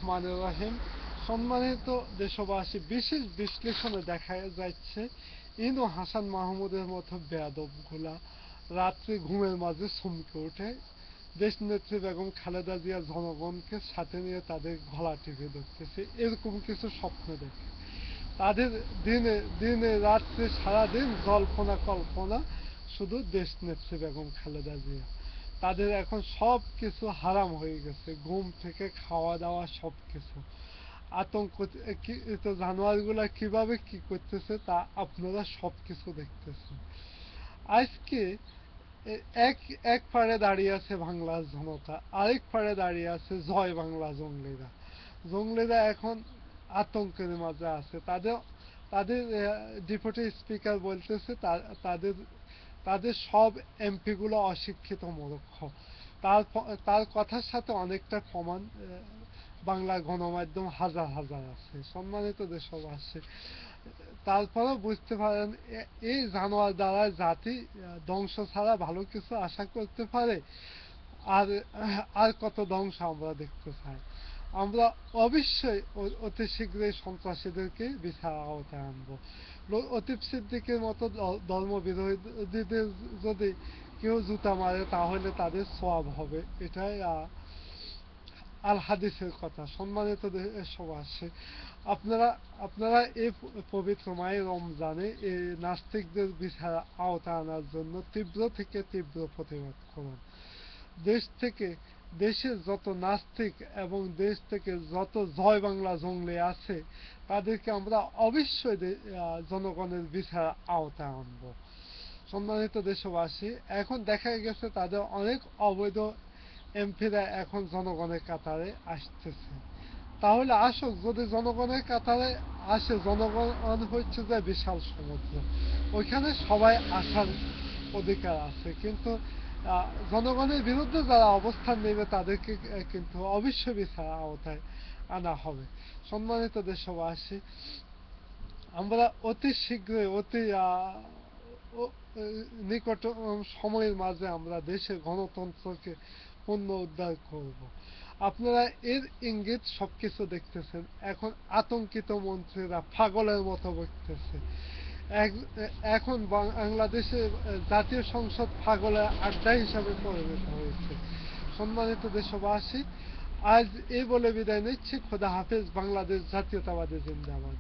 রহমানির রহিম। সম্মানিত দেশবাসী, বিশেষ বিশ্লেষণে দেখা যাচ্ছে ইনু হাসান মাহমুদের মতো বেয়াদবগুলা রাত্রে ঘুমের মাঝে চমকে ওঠে, দেশনেত্রী বেগম খালেদা জিয়া জনগণকে সাথে নিয়ে তাদের গলা টিপে ধরতেছে, এরকম কিছু স্বপ্ন দেখে। তাদের দিনে দিনে রাত্রে সারাদিন জল্পনা কল্পনা শুধু দেশনেত্রী বেগম খালেদা জিয়া। তাদের এখন সব কিছু হারাম হয়ে গেছে, ঘুম থেকে খাওয়া দাওয়া সব কিছু। আতঙ্ক জানোয়ারগুলা কিভাবে কি করতেছে তা আপনারা সব কিছু দেখতেছেন। আজকে এক এক পাড়ে দাঁড়িয়ে আছে বাংলার জনতা, আরেক পাড়ে দাঁড়িয়ে আছে জয় বাংলা জঙ্গলিরা। জঙ্গলিরা এখন আতঙ্কের মাঝে আছে। তাদের তাদের ডেপুটি স্পিকার বলতেছে তাদের তাদের সব এমপি গুলো অশিক্ষিত মূর্খ। তার তার কথার সাথে অনেকটা প্রমাণ বাংলা গণমাধ্যম হাজার হাজার আছে। সম্মানিত দেশবাসী, তারপরেও বুঝতে পারেন এই জানোয়ার দ্বারা জাতি ধ্বংস ছাড়া ভালো কিছু আশা করতে পারে? আর আর কত ধ্বংস আমরা দেখতে চাই। আমরা অবশ্যই অতি শীঘ্রই সন্ত্রাসীদেরকে বিচার আওতায় আনবো। লতিফ সিদ্দিকের মতো ধর্মবিরোধীদের যদি কেউ জুতা মারে তাহলে তাদের সওয়াব হবে, এটাই আল হাদিসের কথা। সম্মানিত দেশবাসী, আপনারা আপনারা এই পবিত্র মায়ের রমজানে এই নাস্তিকদের বিচার আওতায় আনার জন্য তীব্র থেকে তীব্র প্রতিবাদ করুন। দেশের যত নাস্তিক এবং দেশ থেকে যত জয় বাংলা জঙ্গলি আছে তাদেরকে আমরা অবশ্যই জনগণের বিচার আওতায় আনব। সম্মানিত দেশবাসী, এখন দেখা গেছে তাদের অনেক অবৈধ এমপিরা এখন জনগণের কাতারে আসতেছে। তাহলে আসুক, যদি জনগণের কাতারে আসে, জনগণ হচ্ছে যে বিশাল সমুদ্র, ওইখানে সবাই আসার অধিকার আছে। কিন্তু জনগণের বিরুদ্ধে যারা অবস্থান নেবে তাদেরকে কিন্তু অবশ্যই বিচার আওতায় আনা হবে। সম্মানিত দেশবাসী, আমরা অতি শীঘ্রই অতি নিকট সময়ের মাঝে আমরা দেশের গণতন্ত্রকে পুনরুদ্ধার করব। আপনারা এর ইঙ্গিত সবকিছু দেখতেছেন। এখন আতঙ্কিত মন্ত্রীরা পাগলের মতো বলতেছে। এখন বাংলাদেশের জাতীয় সংসদ পাগলের আড্ডা হিসাবে পরিণত হয়েছে। সম্মানিত দেশবাসী, আজ এই বলে বিদায় নিচ্ছি। খোদা হাফেজ। বাংলাদেশ জাতীয়তাবাদী জিন্দাবাদ।